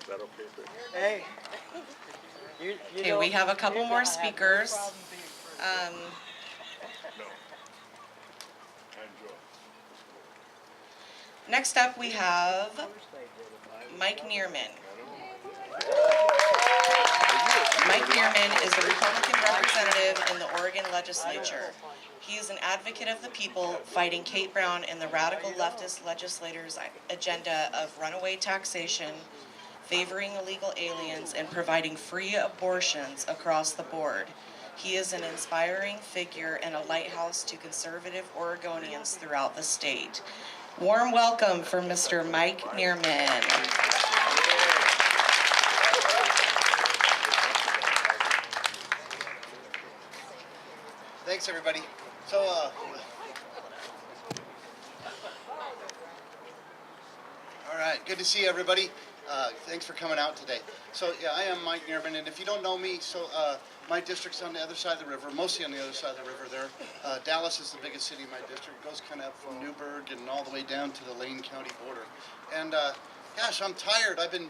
that okay for you? Hey. Okay, we have a couple more speakers. No. I enjoy. Next up, we have Mike Nearman. Mike Nearman is the Republican representative in the Oregon legislature. He is an advocate of the people, fighting Kate Brown and the radical leftist legislators' agenda of runaway taxation, favoring illegal aliens, and providing free abortions across the board. He is an inspiring figure and a lighthouse to conservative Oregonians throughout the state. Warm welcome for Mr. Mike Nearman. Thanks, everybody. So, all right, good to see everybody. Thanks for coming out today. So, yeah, I am Mike Nearman, and if you don't know me, so my district's on the other side of the river, mostly on the other side of the river there. Dallas is the biggest city in my district. It goes kind of up from Newburgh and all the way down to the Lane County border. And gosh, I'm tired. I've been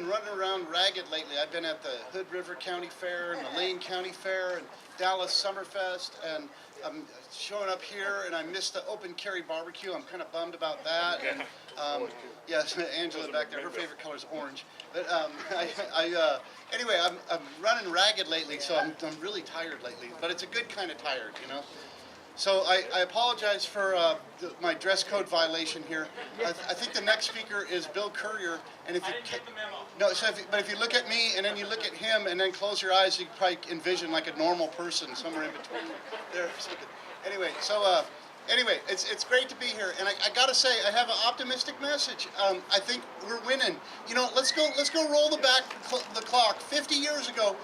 running around ragged lately. I've been at the Hood River County Fair and the Lane County Fair and Dallas Summerfest, and I'm showing up here, and I missed the open carry barbecue. I'm kind of bummed about that. And yes, Angela back there, her favorite color is orange. But anyway, I'm running ragged lately, so I'm really tired lately. But it's a good kind of tired, you know. So I apologize for my dress code violation here. I think the next speaker is Bill Courier, and if you but if you look at me and then you look at him and then close your eyes, you can probably envision like a normal person somewhere in between there. Anyway, so anyway, it's great to be here, and I gotta say I have an optimistic message. I think we're winning. You know, let's go roll the clock. 50 years ago,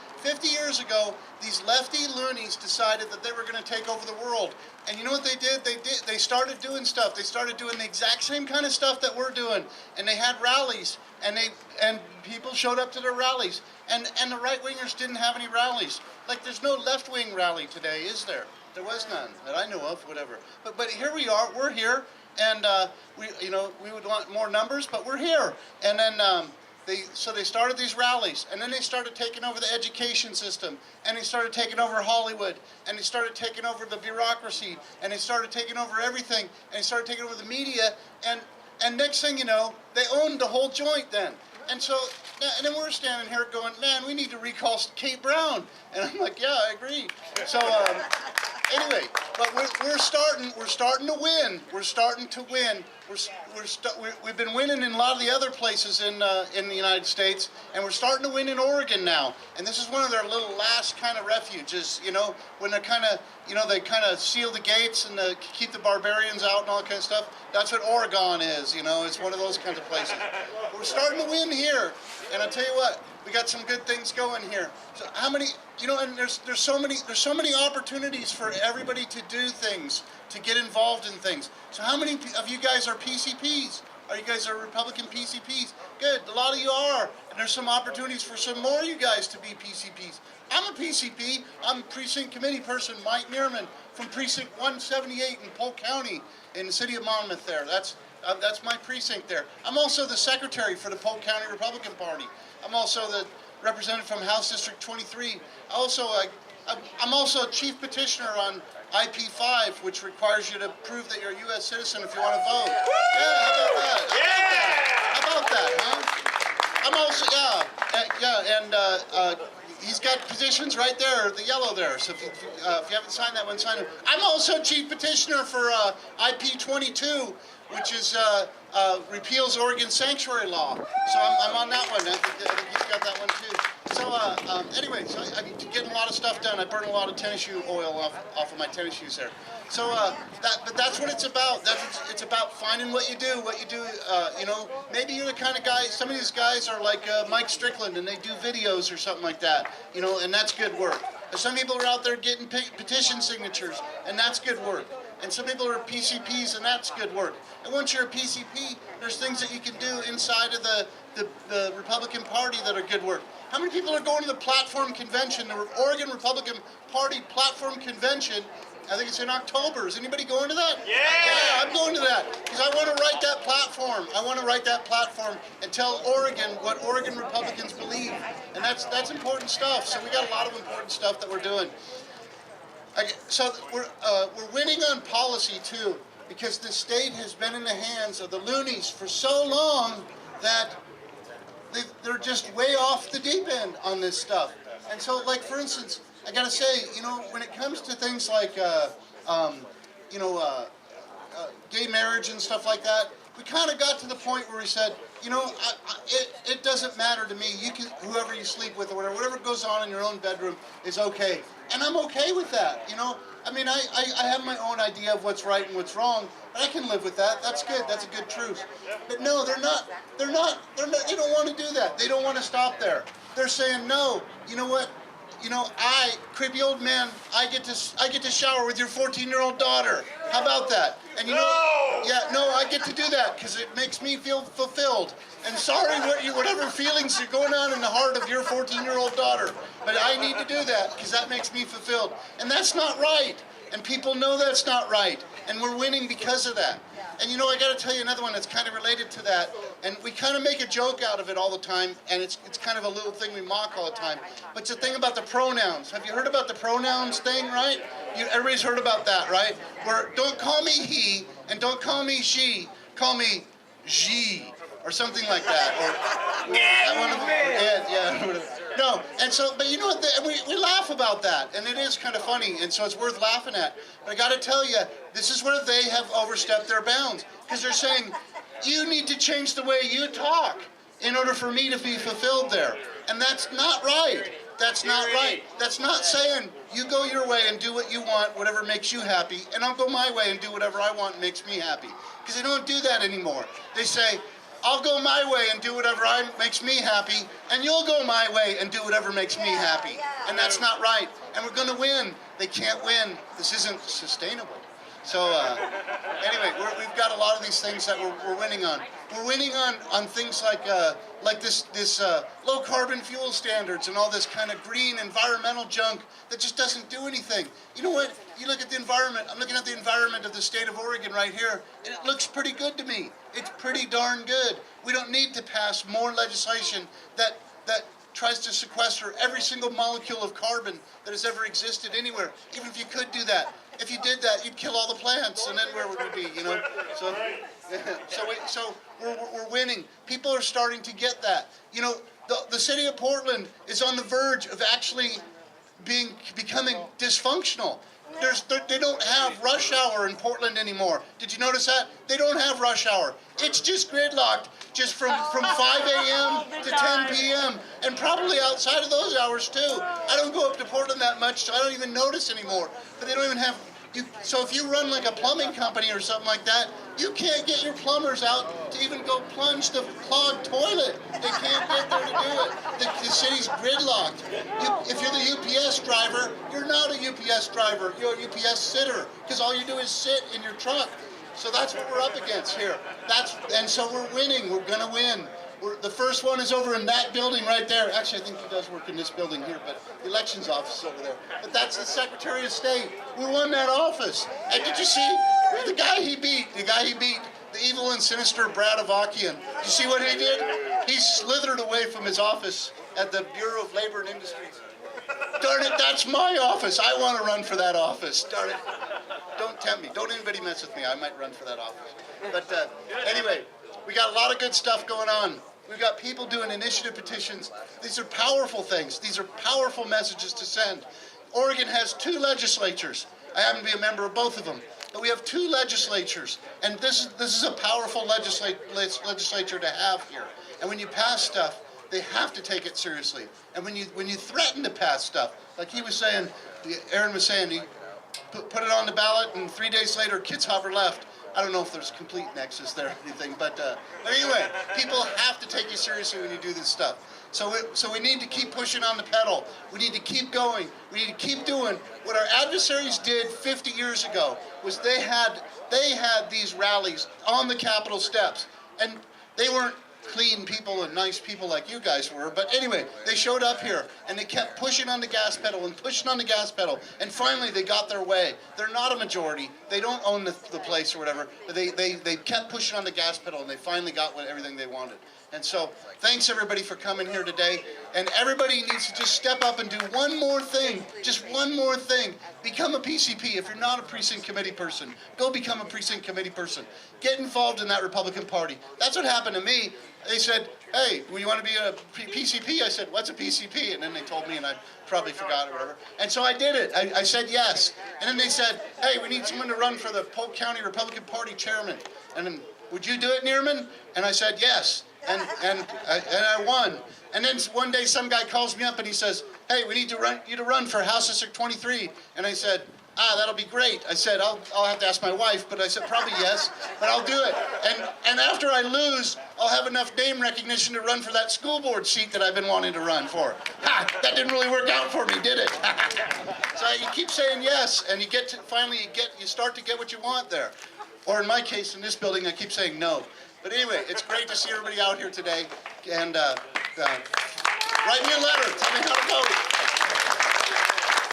these lefty loonies decided that they were going to take over the world. And you know what they did? They started doing stuff. They started doing the exact same kind of stuff that we're doing. And they had rallies, and people showed up to their rallies. And the right-wingers didn't have any rallies. Like, there's no left-wing rally today, is there? There was none that I know of, whatever. But here we are. We're here, and we would want more numbers, but we're here. And then so they started these rallies, and then they started taking over the education system, and they started taking over Hollywood, and they started taking over the bureaucracy, and they started taking over everything, and they started taking over the media, and next thing you know, they owned the whole joint then. And so, and then we're standing here going, man, we need to recall Kate Brown. And I'm like, yeah, I agree. So anyway, but we're starting to win. We're starting to win. We've been winning in a lot of the other places in the United States, and we're starting to win in Oregon now. And this is one of their little last kind of refuges, you know, when they're kind of, they kind of seal the gates and keep the barbarians out and all that kind of stuff. That's what Oregon is, you know. It's one of those kinds of places. We're starting to win here, and I'll tell you what, we got some good things going here. So how many, and there's so many opportunities for everybody to do things, to get involved in things. So how many of you guys are PCPs? You guys are Republican PCPs? Good, a lot of you are. And there's some opportunities for some more of you guys to be PCPs. I'm a PCP. I'm Precinct Committee person, Mike Nearman, from Precinct 178 in Polk County in the city of Monmouth there. That's my precinct there. I'm also the secretary for the Polk County Republican Party. I'm also the representative from House District 23. I'm also a chief petitioner on IP5, which requires you to prove that you're a U.S. citizen if you want to vote. Yeah, how about that? How about that, huh? I'm also, he's got petitions right there, the yellow there. So if you haven't signed that one, sign it. I'm also chief petitioner for IP22, which is repeals Oregon sanctuary law. So I'm on that one. I think he's got that one too. So anyway, so I'm getting a lot of stuff done. I burn a lot of tennis shoe oil off of my tennis shoes there. So but that's what it's about. It's about finding what you do. Maybe you're the kind of guy. Some of these guys are like Mike Strickland, and they do videos or something like that. And that's good work. Some people are out there getting petition signatures, and that's good work. And some people are PCPs, and that's good work. And once you're a PCP, there's things that you can do inside of the Republican Party that are good work. How many people are going to the platform convention, the Oregon Republican Party platform convention? I think it's in October. Is anybody going to that? Yeah, I'm going to that because I want to write that platform. I want to write that platform and tell Oregon what Oregon Republicans believe, and that's important stuff. So we got a lot of important stuff that we're doing. So we're winning on policy too, because the state has been in the hands of the loonies for so long that they're just way off the deep end on this stuff. And so, like for instance, I gotta say, when it comes to things like, gay marriage and stuff like that, we kind of got to the point where we said, it doesn't matter to me. You can, whoever you sleep with or whatever goes on in your own bedroom is okay. And I'm okay with that, I mean, I have my own idea of what's right and what's wrong, but I can live with that. That's good. That's a good truth. But no, they don't want to do that. They don't want to stop there. They're saying, no, you know what? I, creepy old man, I get to shower with your 14-year-old daughter. How about that? And I get to do that because it makes me feel fulfilled. And sorry, whatever feelings are going on in the heart of your 14-year-old daughter, but I need to do that because that makes me fulfilled. And that's not right. And people know that's not right. And we're winning because of that. And I got to tell you another one that's kind of related to that. And we kind of make a joke out of it all the time, and it's kind of a little thing we mock all the time. But it's the thing about the pronouns. Have you heard about the pronouns thing, right? Everybody's heard about that, right? Where don't call me he and don't call me she, call me she or something like that. No, and so, but you know what, we laugh about that, and it is kind of funny, and so it's worth laughing at. But I got to tell you, this is where they have overstepped their bounds, because they're saying, you need to change the way you talk in order for me to be fulfilled there. And that's not right. That's not right. That's not saying, you go your way and do what you want, whatever makes you happy, and I'll go my way and do whatever I want and makes me happy. Because they don't do that anymore. They say, I'll go my way and do whatever makes me happy, and you'll go my way and do whatever makes me happy. And that's not right. And we're going to win. They can't win. This isn't sustainable. So anyway, we've got a lot of these things that we're winning on. We're winning on things like this low carbon fuel standards and all this kind of green environmental junk that just doesn't do anything. You know what? You look at the environment. I'm looking at the environment of the state of Oregon right here, and it looks pretty good to me. It's pretty darn good. We don't need to pass more legislation that tries to sequester every single molecule of carbon that has ever existed anywhere. Even if you could do that. If you did that, you'd kill all the plants, and then where would we be, So we're winning. People are starting to get that. The city of Portland is on the verge of actually becoming dysfunctional. They don't have rush hour in Portland anymore. Did you notice that? They don't have rush hour. It's just gridlocked, just from 5 a.m. to 10 p.m. and probably outside of those hours too. I don't go up to Portland that much, so I don't even notice anymore. But they don't even have. So if you run like a plumbing company or something like that, you can't get your plumbers out to even go plunge the clogged toilet. They can't get there to do it. The city's gridlocked. If you're the UPS driver, you're not a UPS driver. You're a UPS sitter, because all you do is sit in your truck. So that's what we're up against here. And so we're winning. We're going to win. The first one is over in that building right there. Actually, I think he does work in this building here, but the elections office is over there. But that's the Secretary of State. We won that office. And did you see the guy he beat? The evil and sinister Brad Avakian. Did you see what he did? He slithered away from his office at the Bureau of Labor and Industries. Darn it, that's my office. I want to run for that office. Darn it. Don't tempt me. Don't anybody mess with me. I might run for that office. But anyway, we got a lot of good stuff going on. We've got people doing initiative petitions. These are powerful things. These are powerful messages to send. Oregon has 2 legislatures. I happen to be a member of both of them. But we have 2 legislatures. And this is a powerful legislature to have here. And when you pass stuff, they have to take it seriously. And when you threaten to pass stuff, like he was saying, Aaron was saying, he put it on the ballot, and 3 days later, Kitzhaber left. I don't know if there's complete nexus there or anything, but anyway, people have to take you seriously when you do this stuff. So we need to keep pushing on the pedal. We need to keep going. We need to keep doing what our adversaries did 50 years ago. Was they had these rallies on the Capitol steps, and they weren't clean people and nice people like you guys were, but anyway, they showed up here and they kept pushing on the gas pedal and pushing on the gas pedal, and finally they got their way. They're not a majority, they don't own the place or whatever, but they kept pushing on the gas pedal and they finally got everything they wanted. And so, thanks everybody for coming here today. And everybody needs to just step up and do one more thing. Just one more thing. Become a PCP. If you're not a precinct committee person, go become a precinct committee person. Get involved in that Republican Party. That's what happened to me. They said, hey, well, you want to be a PCP? I said, what's a PCP? And then they told me, and I probably forgot or whatever. And so I did it. I said yes. And then they said, hey, we need someone to run for the Polk County Republican Party chairman. And then, would you do it, Nearman? And I said yes. And I won. And then one day some guy calls me up and he says, hey, we need you to run for House District 23. And I said, that'll be great. I said, I'll have to ask my wife, but I said, probably yes, but I'll do it. And after I lose, I'll have enough name recognition to run for that school board seat that I've been wanting to run for. Ha! That didn't really work out for me, did it? So you keep saying yes, and finally you start to get what you want there. Or in my case, in this building, I keep saying no. But anyway, it's great to see everybody out here today, and write me a letter, tell me how to vote.